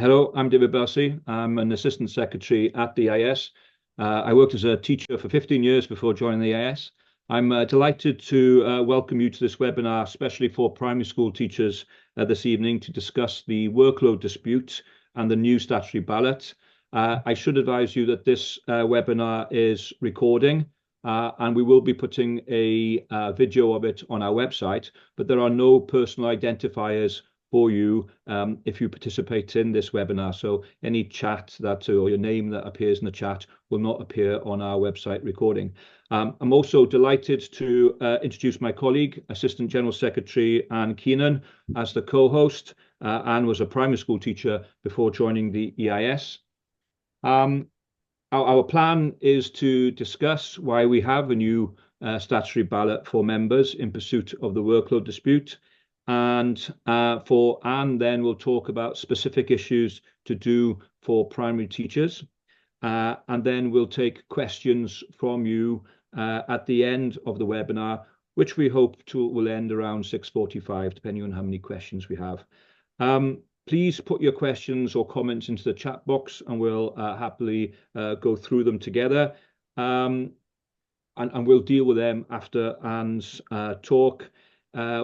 Hello, I'm David Bussey. I'm an assistant secretary at the IS. I worked as a teacher for 15 years before joining the IS. I'm delighted to welcome you to this webinar, especially for primary school teachers this evening to discuss the workload dispute and the new statutory ballot. I should advise you that this webinar is recording and we will be putting a video of it on our website, but there are no personal identifiers for you if you participate in this webinar. So any chat or your name that appears in the chat will not appear on our website recording. I'm also delighted to introduce my colleague, Assistant General Secretary Anne Keenan, as the co-host. Anne was a primary school teacher before joining the EIS. Our plan is to discuss why we have a new statutory ballot for members in pursuit of the workload dispute. And for Anne, then we'll talk about specific issues to do for primary teachers. And then we'll take questions from you at the end of the webinar, which we hope will end around 6:45, depending on how many questions we have. Please put your questions or comments into the chat box and we'll happily go through them together. And we'll deal with them after Anne's talk.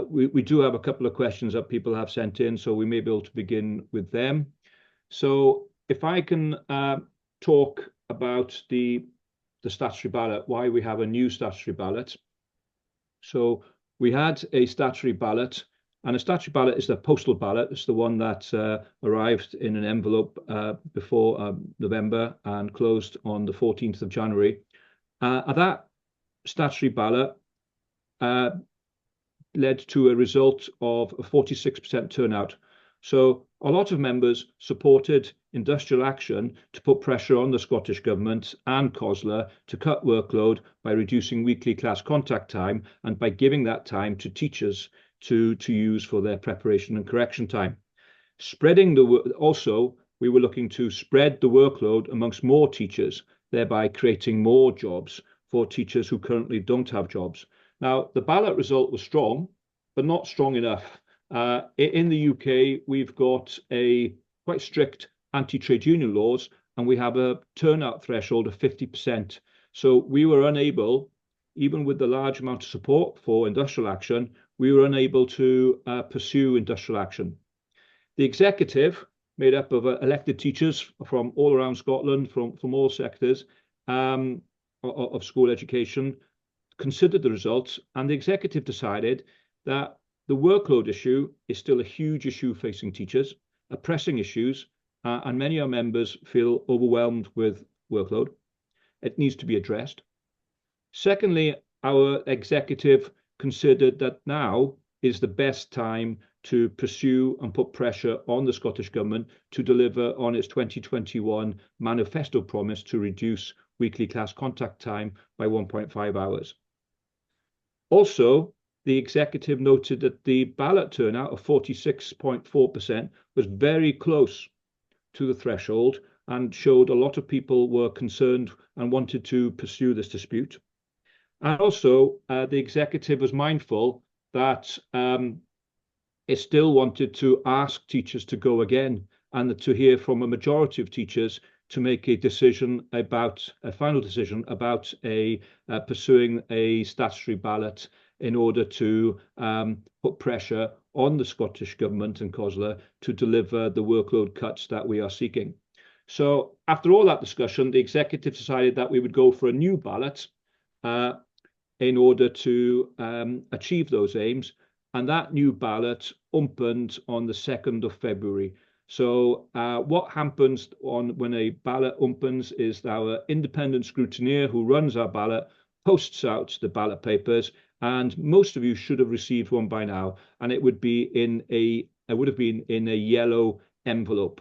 We do have a couple of questions that people have sent in, so we may be able to begin with them. So if I can talk about the statutory ballot, why we have a new statutory ballot. So we had a statutory ballot, and a statutory ballot is the postal ballot. It's the one that arrived in an envelope before November and closed on the 14th of January. That statutory ballot led to a result of a 46% turnout. So a lot of members supported industrial action to put pressure on the Scottish Government and COSLA to cut workload by reducing weekly class contact time and by giving that time to teachers to use for their preparation and correction time. Also, we were looking to spread the workload amongst more teachers, thereby creating more jobs for teachers who currently don't have jobs. Now, the ballot result was strong, but not strong enough. In the UK, we've got a quite strict anti-trade union laws, and we have a turnout threshold of 50%. So we were unable, even with the large amount of support for industrial action, we were unable to pursue industrial action. The executive, made up of elected teachers from all around Scotland, from all sectors of school education, considered the results, and the executive decided that the workload issue is still a huge issue facing teachers, a pressing issues, and many of our members feel overwhelmed with workload. It needs to be addressed. Secondly, our executive considered that now is the best time to pursue and put pressure on the Scottish Government to deliver on its 2021 manifesto promise to reduce weekly class contact time by 1.5 hours. Also, the executive noted that the ballot turnout of 46.4% was very close to the threshold and showed a lot of people were concerned and wanted to pursue this dispute. And also, the executive was mindful that it still wanted to ask teachers to go again and to hear from a majority of teachers to make a decision about a final decision about pursuing a statutory ballot in order to put pressure on the Scottish Government and COSLA to deliver the workload cuts that we are seeking. So after all that discussion, the executive decided that we would go for a new ballot in order to achieve those aims. And that new ballot opened on the 2nd of February. So what happens when a ballot opens is our independent scrutineer who runs our ballot posts out the ballot papers, and most of you should have received one by now, and it would be it would have been in a yellow envelope.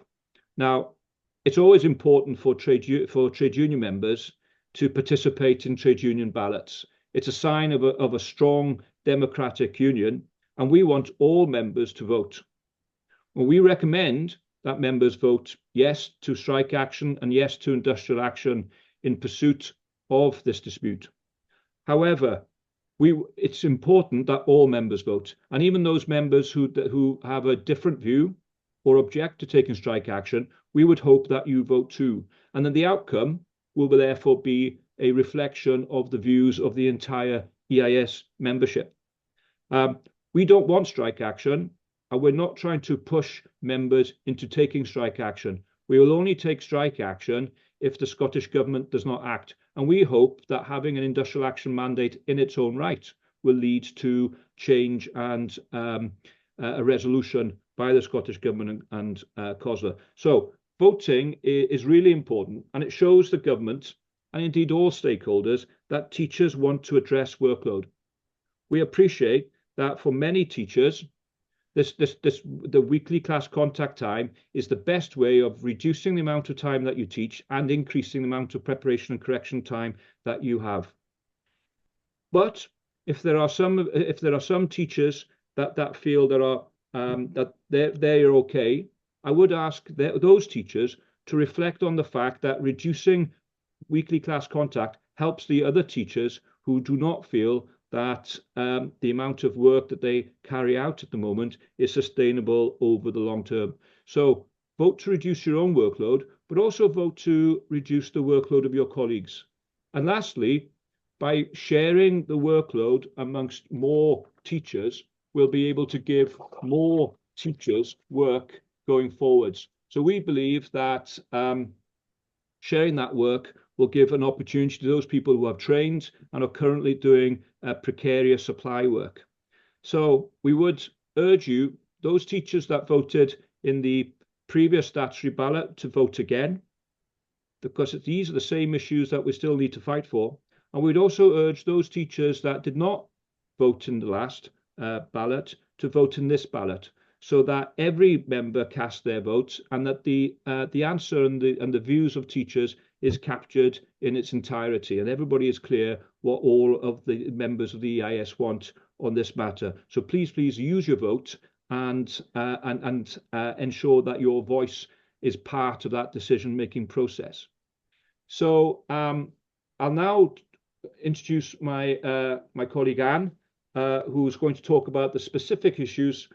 Now, it's always important for trade union members to participate in trade union ballots. It's a sign of a strong democratic union, and we want all members to vote. Well, we recommend that members vote yes to strike action and yes to industrial action in pursuit of this dispute. However, it's important that all members vote, and even those members who have a different view or object to taking strike action, we would hope that you vote too. And then the outcome will therefore be a reflection of the views of the entire EIS membership. We don't want strike action, and we're not trying to push members into taking strike action. We will only take strike action if the Scottish Government does not act. And we hope that having an industrial action mandate in its own right will lead to change and a resolution by the Scottish Government and COSLA. So voting is really important, and it shows the government and indeed all stakeholders that teachers want to address workload. We appreciate that for many teachers, the weekly class contact time is the best way of reducing the amount of time that you teach and increasing the amount of preparation and correction time that you have. But if there are some teachers that feel that they're okay, I would ask those teachers to reflect on the fact that reducing weekly class contact helps the other teachers who do not feel that the amount of work that they carry out at the moment is sustainable over the long term. So vote to reduce your own workload, but also vote to reduce the workload of your colleagues. And lastly, by sharing the workload amongst more teachers, we'll be able to give more teachers work going forwards. So we believe that sharing that work will give an opportunity to those people who have trained and are currently doing precarious supply work. So we would urge you, those teachers that voted in the previous statutory ballot, to vote again, because these are the same issues that we still need to fight for. And we'd also urge those teachers that did not vote in the last ballot to vote in this ballot, so that every member cast their votes and that the answer and the views of teachers is captured in its entirety, and everybody is clear what all of the members of the EIS want on this matter. So please use your vote and ensure that your voice is part of that decision-making process. So I'll now introduce my colleague Anne, who's going to talk about the specific issues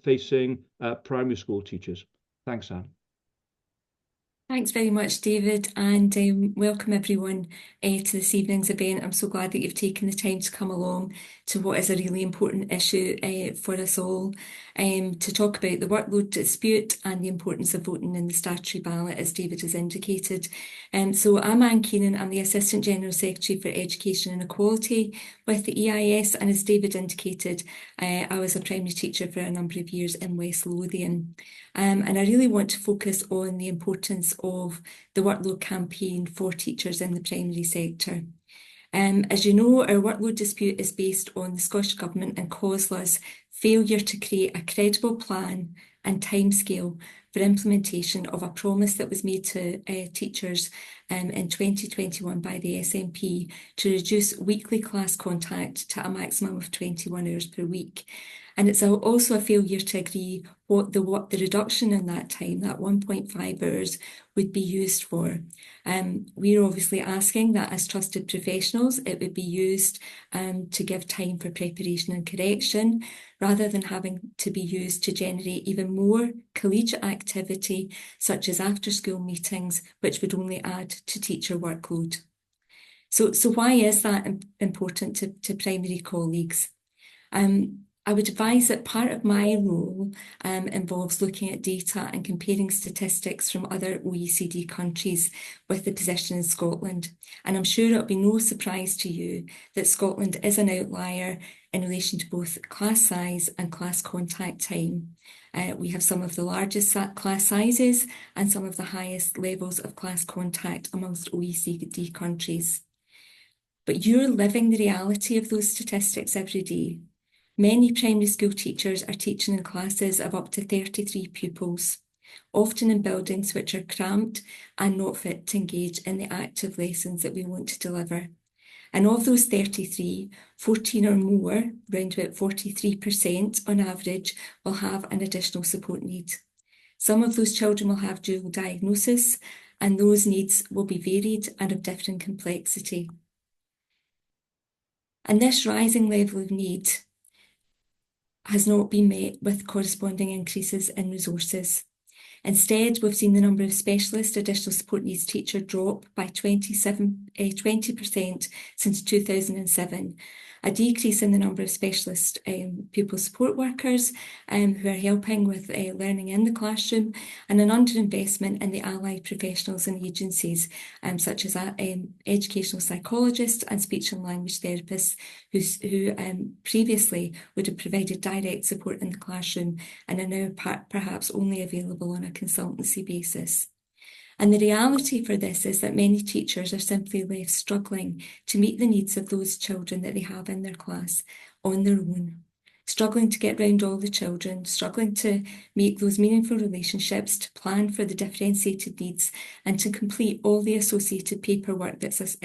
facing primary school teachers. Thanks, Anne. Thanks very much, David, and welcome everyone to this evening's event. I'm so glad that you've taken the time to come along to what is a really important issue for us all, to talk about the workload dispute and the importance of voting in the statutory ballot, as David has indicated. So I'm Anne Keenan, I'm the Assistant General Secretary for Education and Equality with the EIS, and as David indicated, I was a primary teacher for a number of years in West Lothian. And I really want to focus on the importance of the workload campaign for teachers in the primary sector. As you know, our workload dispute is based on the Scottish Government and COSLA's failure to create a credible plan and timescale for implementation of a promise that was made to teachers in 2021 by the SNP to reduce weekly class contact to a maximum of 21 hours per week. And it's also a failure to agree what the reduction in that time, that 1.5 hours, would be used for. We're obviously asking that as trusted professionals, it would be used to give time for preparation and correction, rather than having to be used to generate even more collegiate activity, such as after-school meetings, which would only add to teacher workload. So why is that important to primary colleagues? I would advise that part of my role involves looking at data and comparing statistics from other OECD countries with the position in Scotland. And I'm sure it'll be no surprise to you that Scotland is an outlier in relation to both class size and class contact time. We have some of the largest class sizes and some of the highest levels of class contact amongst OECD countries. But you're living the reality of those statistics every day. Many primary school teachers are teaching in classes of up to 33 pupils, often in buildings which are cramped and not fit to engage in the active lessons that we want to deliver. And of those 33, 14 or more, around about 43% on average, will have an additional support need. Some of those children will have dual diagnosis, and those needs will be varied and of different complexity. And this rising level of need has not been met with corresponding increases in resources. Instead, we've seen the number of specialist additional support needs teachers drop by 20% since 2007, a decrease in the number of specialist pupil support workers who are helping with learning in the classroom, and an underinvestment in the allied professionals and agencies such as educational psychologists and speech and language therapists who previously would have provided direct support in the classroom and are now perhaps only available on a consultancy basis. And the reality for this is that many teachers are simply left struggling to meet the needs of those children that they have in their class on their own, struggling to get round all the children, struggling to make those meaningful relationships, to plan for the differentiated needs, and to complete all the associated paperwork that's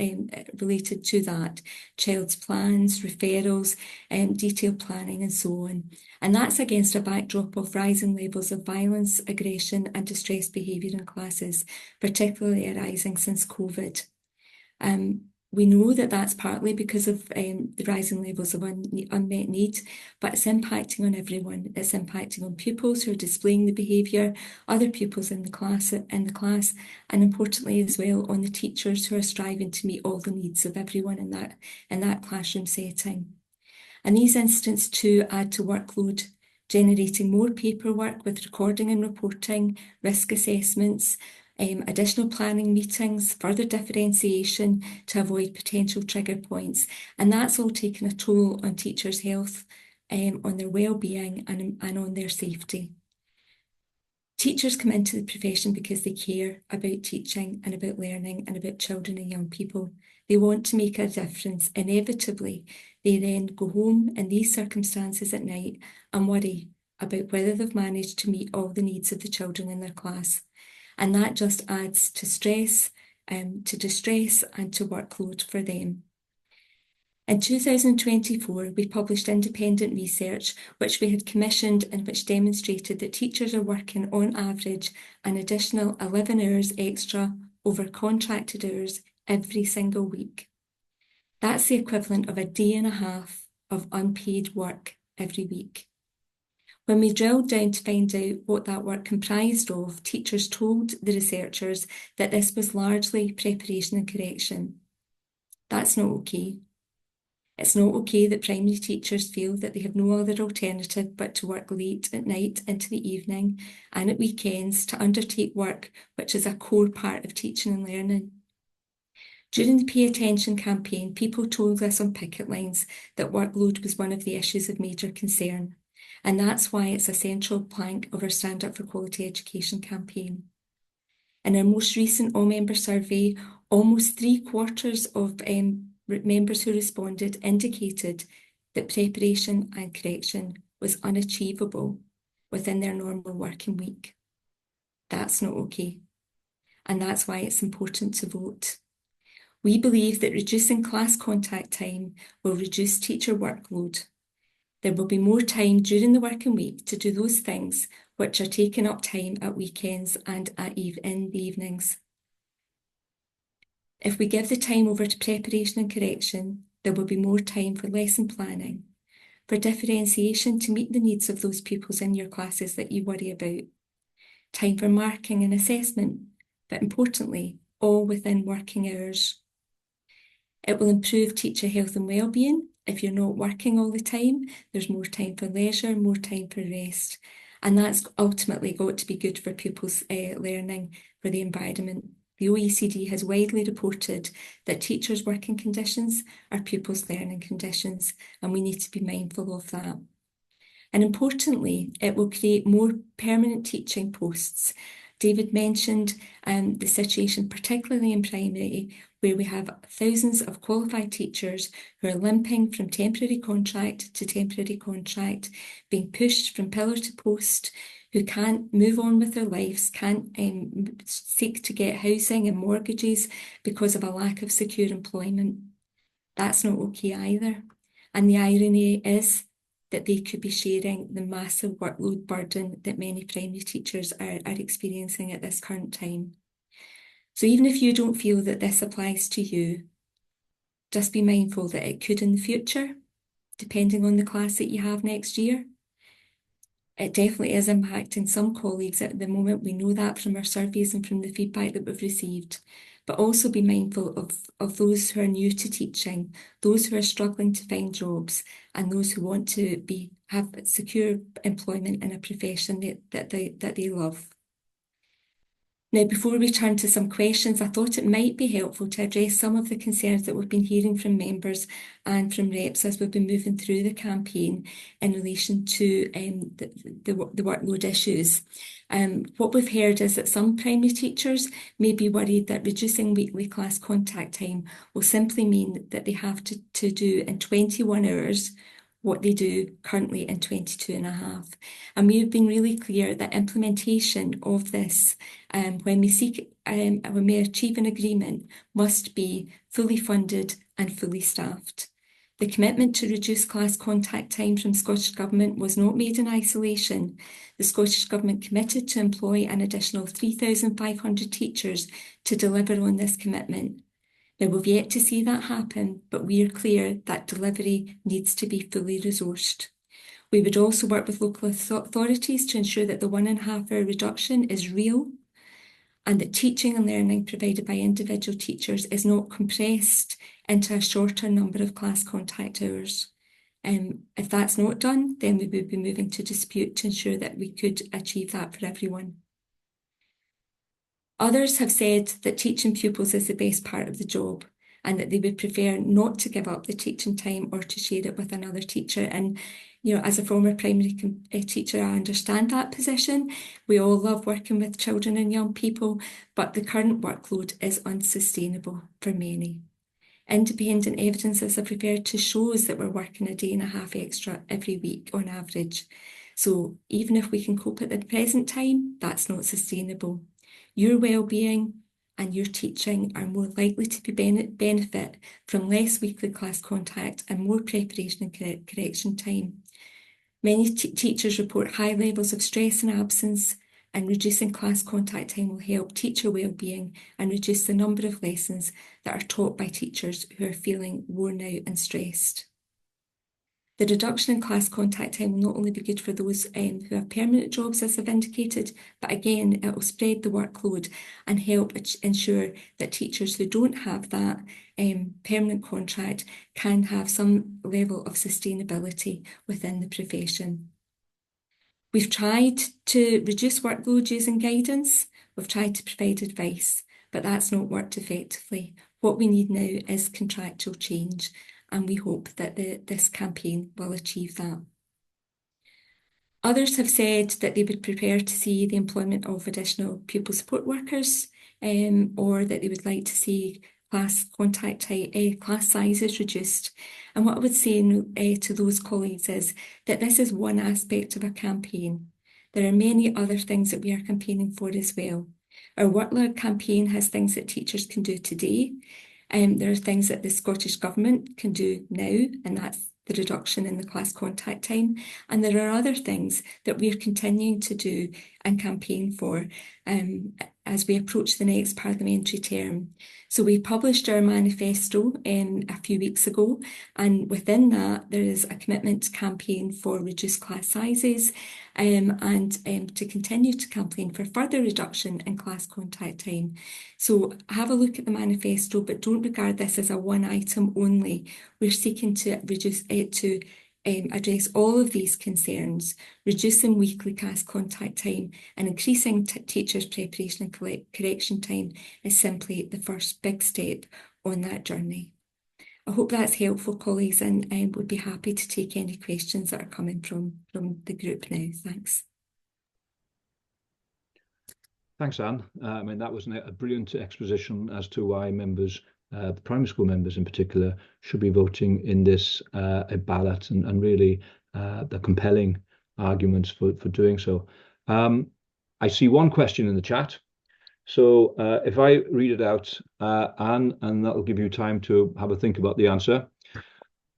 related to that, child's plans, referrals, detailed planning, and so on. And that's against a backdrop of rising levels of violence, aggression, and distressed behaviour in classes, particularly arising since COVID. We know that that's partly because of the rising levels of unmet need, but it's impacting on everyone. It's impacting on pupils who are displaying the behaviour, other pupils in the class, and importantly as well on the teachers who are striving to meet all the needs of everyone in that classroom setting. And these incidents too add to workload, generating more paperwork with recording and reporting, risk assessments, additional planning meetings, further differentiation to avoid potential trigger points. And that's all taken a toll on teachers' health, on their well-being and on their safety. Teachers come into the profession because they care about teaching and about learning and about children and young people. They want to make a difference. Inevitably, they then go home in these circumstances at night and worry about whether they've managed to meet all the needs of the children in their class. And that just adds to stress, to distress and to workload for them. In 2024, we published independent research which we had commissioned and which demonstrated that teachers are working on average an additional 11 hours extra over contracted hours every single week. That's the equivalent of a day and a half of unpaid work every week. When we drilled down to find out what that work comprised of, teachers told the researchers that this was largely preparation and correction. That's not okay. It's not okay that primary teachers feel that they have no other alternative but to work late at night into the evening and at weekends to undertake work which is a core part of teaching and learning. During the Pay Attention campaign, people told us on picket lines that workload was one of the issues of major concern. And that's why it's a central plank of our Stand Up for Quality Education campaign. In our most recent all-member survey, almost 3/4 of members who responded indicated that preparation and correction was unachievable within their normal working week. That's not okay. And that's why it's important to vote. We believe that reducing class contact time will reduce teacher workload. There will be more time during the working week to do those things which are taking up time at weekends and in the evenings. If we give the time over to preparation and correction, there will be more time for lesson planning, for differentiation to meet the needs of those pupils in your classes that you worry about, time for marking and assessment, but importantly, all within working hours. It will improve teacher health and well-being. If you're not working all the time, there's more time for leisure, more time for rest. And that's ultimately got to be good for pupils' learning, for the environment. The OECD has widely reported that teachers' working conditions are pupils' learning conditions, and we need to be mindful of that. And importantly, it will create more permanent teaching posts. David mentioned the situation, particularly in primary, where we have thousands of qualified teachers who are limping from temporary contract to temporary contract, being pushed from pillar to post, who can't move on with their lives, can't seek to get housing and mortgages because of a lack of secure employment. That's not okay either. And the irony is that they could be sharing the massive workload burden that many primary teachers are experiencing at this current time. So even if you don't feel that this applies to you, just be mindful that it could in the future, depending on the class that you have next year. It definitely is impacting some colleagues at the moment. We know that from our surveys and from the feedback that we've received. But also be mindful of those who are new to teaching, those who are struggling to find jobs, and those who want to have secure employment in a profession that they love. Now, before we turn to some questions, I thought it might be helpful to address some of the concerns that we've been hearing from members and from reps as we've been moving through the campaign in relation to the workload issues. What we've heard is that some primary teachers may be worried that reducing weekly class contact time will simply mean that they have to do in 21 hours what they do currently in 22 and a half. And we've been really clear that implementation of this, when we achieve an agreement, must be fully funded and fully staffed. The commitment to reduce class contact time from Scottish Government was not made in isolation. The Scottish Government committed to employ an additional 3,500 teachers to deliver on this commitment. Now, we've yet to see that happen, but we are clear that delivery needs to be fully resourced. We would also work with local authorities to ensure that the 1.5 hour reduction is real and that teaching and learning provided by individual teachers is not compressed into a shorter number of class contact hours. If that's not done, then we would be moving to dispute to ensure that we could achieve that for everyone. Others have said that teaching pupils is the best part of the job and that they would prefer not to give up the teaching time or to share it with another teacher. And, as a former primary teacher, I understand that position. We all love working with children and young people, but the current workload is unsustainable for many. Independent evidences are prepared to show us that we're working a day and a half extra every week on average. So even if we can cope at the present time, that's not sustainable. Your well-being and your teaching are more likely to benefit from less weekly class contact and more preparation and correction time. Many teachers report high levels of stress and absence, and reducing class contact time will help teacher well-being and reduce the number of lessons that are taught by teachers who are feeling worn out and stressed. The reduction in class contact time will not only be good for those who have permanent jobs, as I've indicated, but again, it will spread the workload and help ensure that teachers who don't have that permanent contract can have some level of sustainability within the profession. We've tried to reduce workload using guidance. We've tried to provide advice, but that's not worked effectively. What we need now is contractual change, and we hope that this campaign will achieve that. Others have said that they would prefer to see the employment of additional pupil support workers, or that they would like to see class sizes reduced. And what I would say to those colleagues is that this is one aspect of a campaign. There are many other things that we are campaigning for as well. Our Workload campaign has things that teachers can do today. There are things that the Scottish Government can do now, and that's the reduction in the class contact time. And there are other things that we're continuing to do and campaign for as we approach the next parliamentary term. So we published our manifesto a few weeks ago, and within that there is a commitment to campaign for reduced class sizes and to continue to campaign for further reduction in class contact time. So have a look at the manifesto, but don't regard this as a one item only. We're seeking to reduce it to address all of these concerns, reducing weekly class contact time and increasing teachers' preparation and correction time is simply the first big step on that journey. I hope that's helpful, colleagues, and would be happy to take any questions that are coming from the group now. Thanks. Thanks, Anne. I mean, that was a brilliant exposition as to why members, primary school members in particular, should be voting in this ballot, and really the compelling arguments for doing so. I see one question in the chat. So if I read it out, Anne, and that'll give you time to have a think about the answer.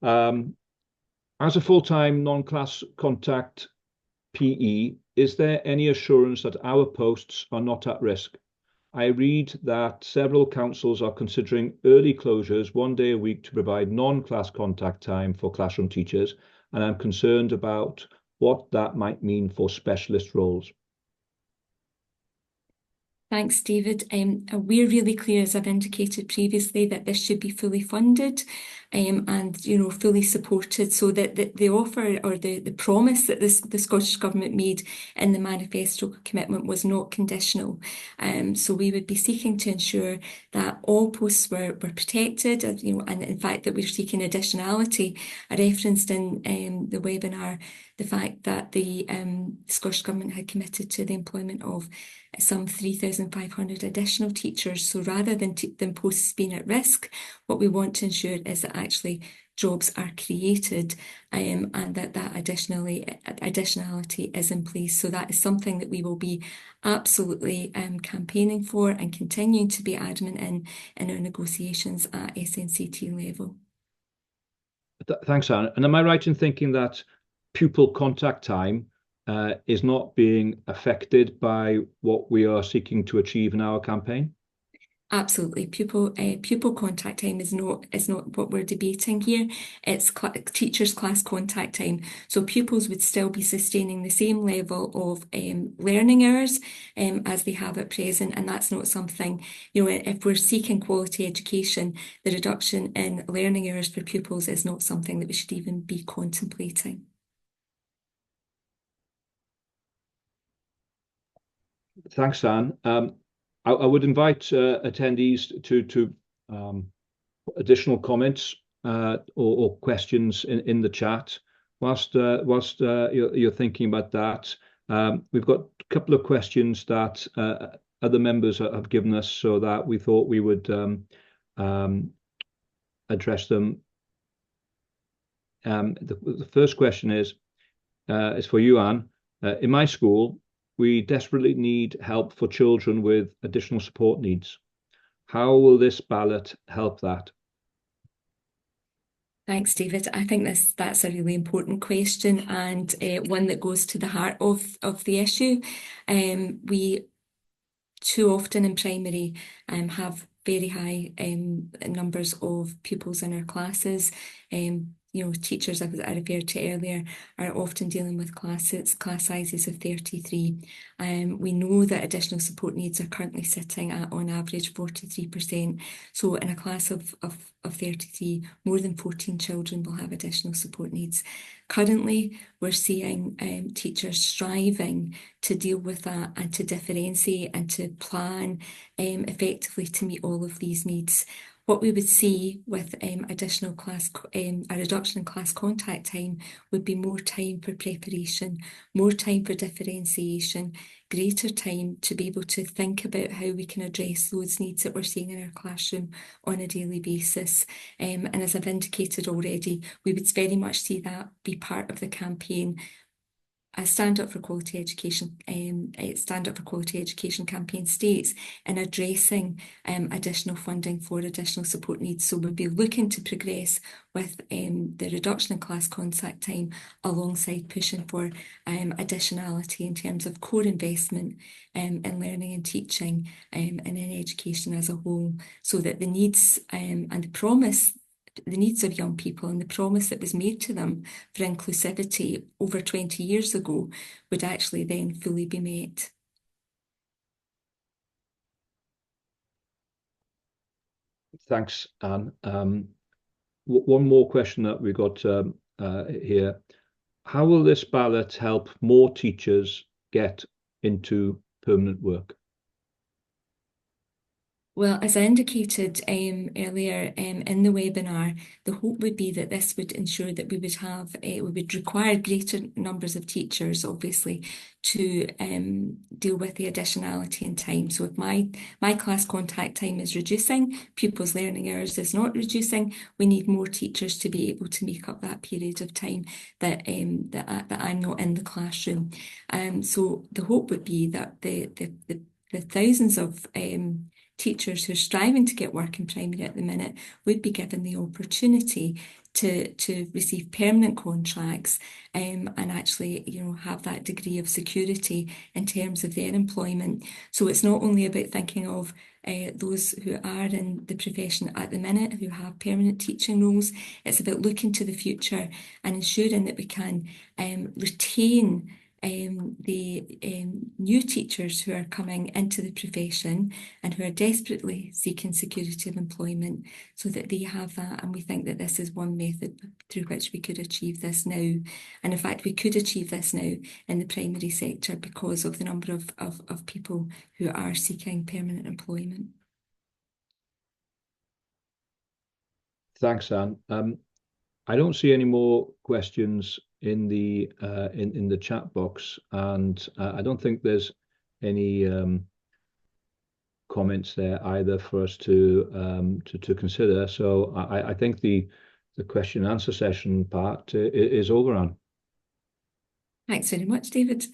As a full-time non-class contact PE, is there any assurance that our posts are not at risk? I read that several councils are considering early closures 1 day a week to provide non-class contact time for classroom teachers, and I'm concerned about what that might mean for specialist roles. Thanks, David. We're really clear, as I've indicated previously, that this should be fully funded and fully supported, so that the offer or the promise that the Scottish Government made in the manifesto commitment was not conditional. So we would be seeking to ensure that all posts were protected, and in fact that we're seeking additionality. I referenced in the webinar the fact that the Scottish Government had committed to the employment of some 3,500 additional teachers. So rather than posts being at risk, what we want to ensure is that actually jobs are created and that additionality is in place. So that is something that we will be absolutely campaigning for and continuing to be adamant in our negotiations at SNCT level. Thanks, Anne. And am I right in thinking that pupil contact time is not being affected by what we are seeking to achieve in our campaign? Absolutely. Pupil contact time is not what we're debating here. It's teachers' class contact time. So pupils would still be sustaining the same level of learning hours as they have at present, and that's not something, if we're seeking quality education, the reduction in learning hours for pupils is not something that we should even be contemplating. Thanks, Anne. I would invite attendees to additional comments or questions in the chat whilst you're thinking about that. We've got a couple of questions that other members have given us, so that we thought we would address them. The first question is for you, Anne. In my school, we desperately need help for children with additional support needs. How will this ballot help that? Thanks, David. I think that's a really important question, and one that goes to the heart of the issue. We too often in primary have very high numbers of pupils in our classes. Teachers, as I referred to earlier, are often dealing with class sizes of 33. We know that additional support needs are currently sitting at, on average, 43%. So in a class of 33, more than 14 children will have additional support needs. Currently, we're seeing teachers striving to deal with that and to differentiate and to plan effectively to meet all of these needs. What we would see with a reduction in class contact time would be more time for preparation, more time for differentiation, greater time to be able to think about how we can address those needs that we're seeing in our classroom on a daily basis. And as I've indicated already, we would very much see that be part of the campaign. A Stand Up for Quality Education, Stand Up for Quality Education campaign states in addressing additional funding for additional support needs. So we'll be looking to progress with the reduction in class contact time alongside pushing for additionality in terms of core investment in learning and teaching and in education as a whole, so that the needs and the needs of young people and the promise that was made to them for inclusivity over 20 years ago would actually then fully be met. Thanks, Anne. One more question that we got here. How will this ballot help more teachers get into permanent work? Well, as I indicated earlier in the webinar, the hope would be that this would ensure that we would require greater numbers of teachers, obviously, to deal with the additionality in time. So if my class contact time is reducing, pupils' learning hours is not reducing, we need more teachers to be able to make up that period of time that I'm not in the classroom. So the hope would be that the thousands of teachers who are striving to get work in primary at the minute would be given the opportunity to receive permanent contracts and actually, have that degree of security in terms of their employment. So it's not only about thinking of those who are in the profession at the minute who have permanent teaching roles. It's about looking to the future and ensuring that we can retain the new teachers who are coming into the profession and who are desperately seeking security of employment so that they have that. And we think that this is one method through which we could achieve this now. And in fact, we could achieve this now in the primary sector because of the number of people who are seeking permanent employment. Thanks, Anne. I don't see any more questions in the chat box, and I don't think there's any comments there either for us to consider. So I think the question and answer session part is over, Anne. Thanks very much, David.